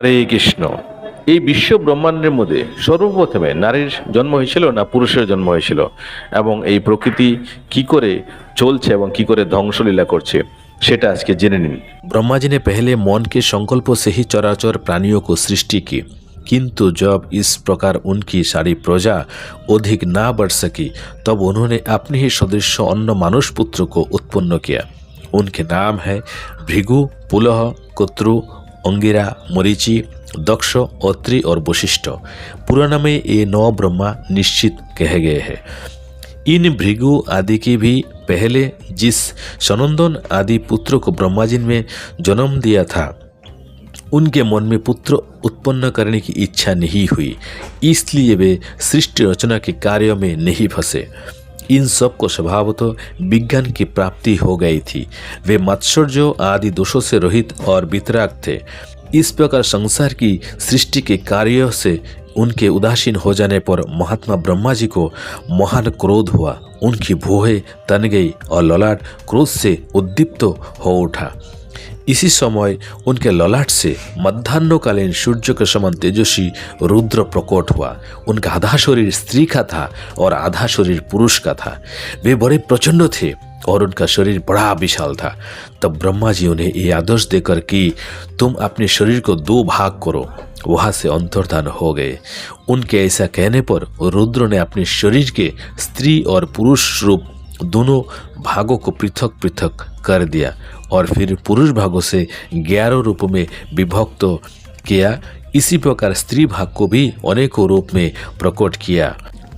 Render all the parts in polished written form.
হরে কৃষ্ণ। এই বিশ্ব ব্রহ্মাণ্ডের মধ্যে সর্বপ্রথমে নারীর জন্ম হয়েছিল না পুরুষের জন্ম হয়েছিল, এবং এই প্রকৃতি কি করে চলছে এবং কি করে ধ্বংসলীলা করছে সেটা আজকে জেনে নিন। ब्रह्मा जी ने पहले मौन के संकल्प से ही चराचर प्राणियों को सृष्टि की, किंतु जब इस प्रकार उनकी सारी प्रजा अधिक ना बढ़ सकी तब उन्होंने अपने ही सदृश अन्य मानुष पुत्र को उत्पन्न किया। उनके नाम है भृगु, पुलह, कुत्रु, अंगिरा, मरीचि, दक्ष, अत्रि और वशिष्ठ। पुराण में ये 9 ब्रह्मा निश्चित कहे गए हैं। इन भृगु आदि की भी पहले जिस सनंदन आदि पुत्र को ब्रह्मा जी ने जन्म दिया था, उनके मन में पुत्र उत्पन्न करने की इच्छा नहीं हुई, इसलिए वे सृष्टि रचना के कार्य में नहीं फंसे। इन सब को स्वभावतः विज्ञान की प्राप्ति हो गई थी। वे मात्सर्य आदि दोषों से रहित और वितराग थे। इस प्रकार संसार की सृष्टि के कार्यों से उनके उदासीन हो जाने पर महात्मा ब्रह्मा जी को महान क्रोध हुआ। उनकी भुहें तन गई और ललाट क्रोध से उद्दीप्त हो उठा। इसी समय उनके ललाट से मध्याह्नकालीन सूर्य के समान तेजस्वी रुद्र प्रकट हुआ। उनका आधा शरीर स्त्री का था और आधा शरीर पुरुष का था। वे बड़े प्रचंड थे और उनका शरीर बड़ा विशाल था। तब ब्रह्मा जी उन्हें ये आदेश देकर कि तुम अपने शरीर को 2 भाग करो, वहाँ से अंतर्धान हो गए। उनके ऐसा कहने पर रुद्र ने अपने शरीर के स्त्री और पुरुष रूप दोनों भागों को पृथक पृथक कर दिया और फिर पुरुष भागों से 11 रूप में विभक्त किया। इसी प्रकार स्त्री भाग को भी अनेकों रूप में प्रकट किया।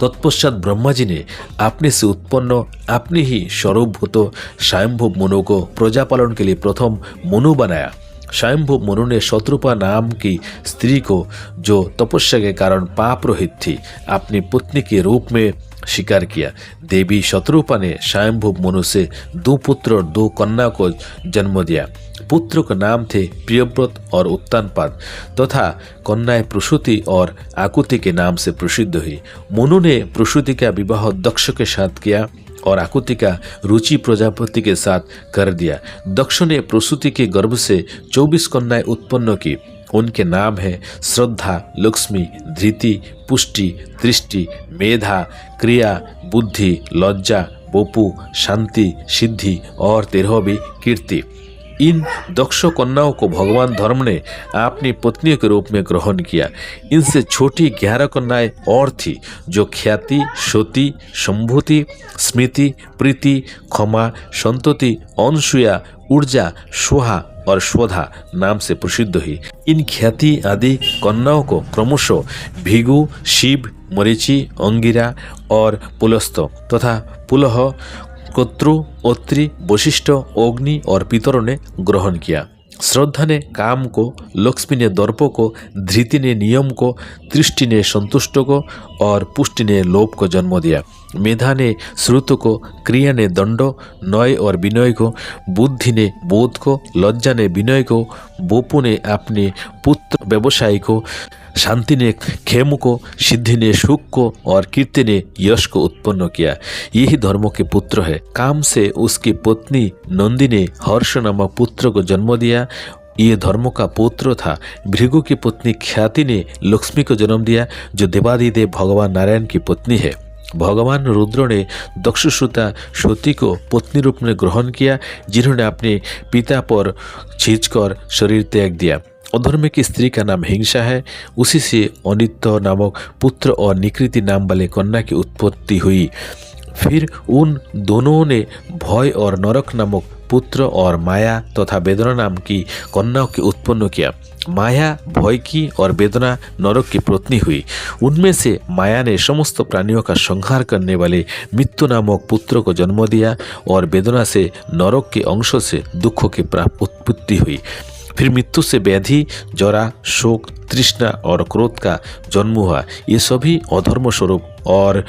तत्पश्चात ब्रह्मा जी ने अपने से उत्पन्न अपने ही स्वरूपभूत स्वयंभू मनु को प्रजा पालन के लिए प्रथम मनु बनाया। स्वयंभू मनु ने शत्रुपा नाम की स्त्री को, जो तपस्या के कारण पाप रहित थी, अपनी पत्नी के रूप में स्वीकार किया। देवी शत्रुपा ने स्वयंभू मनु से 2 पुत्र और 2 कन्या को जन्म दिया। पुत्र के नाम थे प्रियव्रत और उत्तानपाद तथा कन्याएं प्रसूति और आकुति के नाम से प्रसिद्ध हुई। मनु ने प्रसूति का विवाह दक्ष के साथ किया और आकुति का रुचि प्रजापति के साथ कर दिया। दक्ष ने प्रसूति के गर्भ से 24 कन्याएं उत्पन्न की। उनके नाम है श्रद्धा, लक्ष्मी, धृति, पुष्टि, दृष्टि, मेधा, क्रिया, बुद्धि, लज्जा, वपु, शांति, सिद्धि और 13वीं कीर्ति। इन दक्ष कन्याओं को भगवान धर्म ने अपनी पत्नियों के रूप में ग्रहण किया। इनसे छोटी 11 कन्याएं और थी, जो ख्याति, श्रुति, संभूति, स्मृति, प्रीति, क्षमा, संतति, अनसूया, ऊर्जा, स्वाहा और स्वधा नाम से प्रसिद्ध हुई। इन ख्याति आदि कन्याओं को क्रमशः भृगु, शिव, मरीचि, अंगिरा और पुलस्त तथा पुलह, कुत्रु, अत्रि, वशिष्ठ, अग्नि और पितरों ने ग्रहण किया। श्रद्धा ने काम को, लक्ष्मी ने दर्प को, धृति ने नियम को, दृष्टि ने संतुष्ट को और पुष्टि ने लोभ को जन्म दिया। मेधा ने श्रुत को, क्रिया ने दंड, नय और विनय को, बुद्धि ने बोध को, लज्जा ने विनय को, वपु ने अपने पुत्र व्यवसाय को, शांति ने क्षेम को, सिद्धि ने सुख को और कीर्ति ने यश को उत्पन्न किया। यही धर्म के पुत्र है। काम से उसकी पत्नी नंदी ने हर्ष नामक पुत्र को जन्म दिया। ये धर्म का पुत्र था। भृगु की पत्नी ख्याति ने लक्ष्मी को जन्म दिया, जो देवादिदेव भगवान नारायण की पत्नी है। भगवान रुद्र ने दक्षसुता सती को पत्नी रूप में ग्रहण किया, जिन्होंने अपने पिता पर खींचकर शरीर त्याग दिया। अधर्म की स्त्री का नाम हिंसा है। उसी से अनित्य नामक पुत्र और निकृति नाम वाले कन्या की उत्पत्ति हुई। फिर उन दोनों ने भय और नरक नामक पुत्र और माया तथा वेदना नाम की कन्याओं की उत्पन्न किया। माया भय की और वेदना नरक की पत्नी हुई। उनमें से माया ने समस्त प्राणियों का संहार करने वाले मृत्यु नामक पुत्र को जन्म दिया और वेदना से नरक के अंशों से दुखों की उत्पत्ति हुई। फिर मृत्यु से व्याधि, जरा, शोक, तृष्णा और क्रोध का जन्म हुआ। ये सभी अधर्म स्वरूप और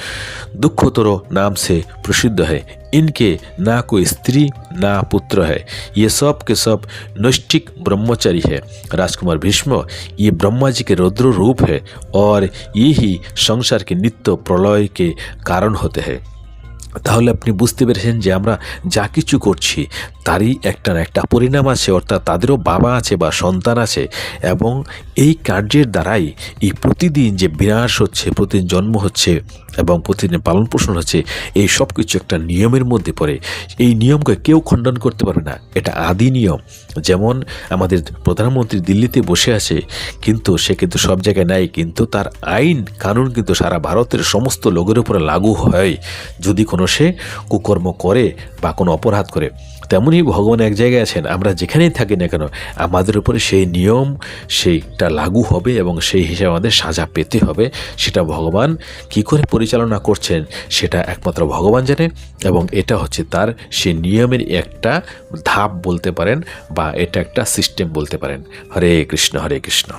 दुखोत्तरो नाम से प्रसिद्ध है। इनके ना कोई स्त्री ना पुत्र है। ये सब के सब नैष्ठिक ब्रह्मचारी है। राजकुमार भीष्म, ये ब्रह्मा जी के रुद्र रूप है और ये ही संसार के नित्य प्रलय के कारण होते हैं। তাহলে আপনি বুঝতে পেরেছেন যে আমরা যা কিছু করছি তারই একটা না একটা পরিণাম আছে, অর্থাৎ তাদেরও বাবা আছে বা সন্তান আছে, এবং এই কার্যের দ্বারাই এই প্রতিদিন যে বিনাশ হচ্ছে, প্রতিদিন জন্ম হচ্ছে এবং প্রতিদিন পালন পোষণ হচ্ছে, এই সব কিছু একটা নিয়মের মধ্যে পড়ে। এই নিয়মকে কেউ খণ্ডন করতে পারবে না, এটা আদি নিয়ম। যেমন আমাদের প্রধানমন্ত্রী দিল্লিতে বসে আছে, কিন্তু সে কিন্তু সব জায়গায় নাই, কিন্তু তার আইন কানুন কিন্তু সারা ভারতের সমস্ত লোকের উপরে লাগু হয় যদি কোনো সে কুকর্ম করে বা কোনো অপরাধ করে। তেমনই ভগবান এক জায়গায় আছেন, আমরা যেখানেই থাকি না কেন আমাদের উপরে সেই নিয়ম সেইটা লাগু হবে এবং সেই হিসাবে আমাদের সাজা পেতে হবে। সেটা ভগবান কি করে পরিচালনা করছেন সেটা একমাত্র ভগবান জানে, এবং এটা হচ্ছে তার সেই নিয়মের একটা ধাপ বলতে পারেন, বা এটা একটা সিস্টেম বলতে পারেন। হরে কৃষ্ণ হরে কৃষ্ণ।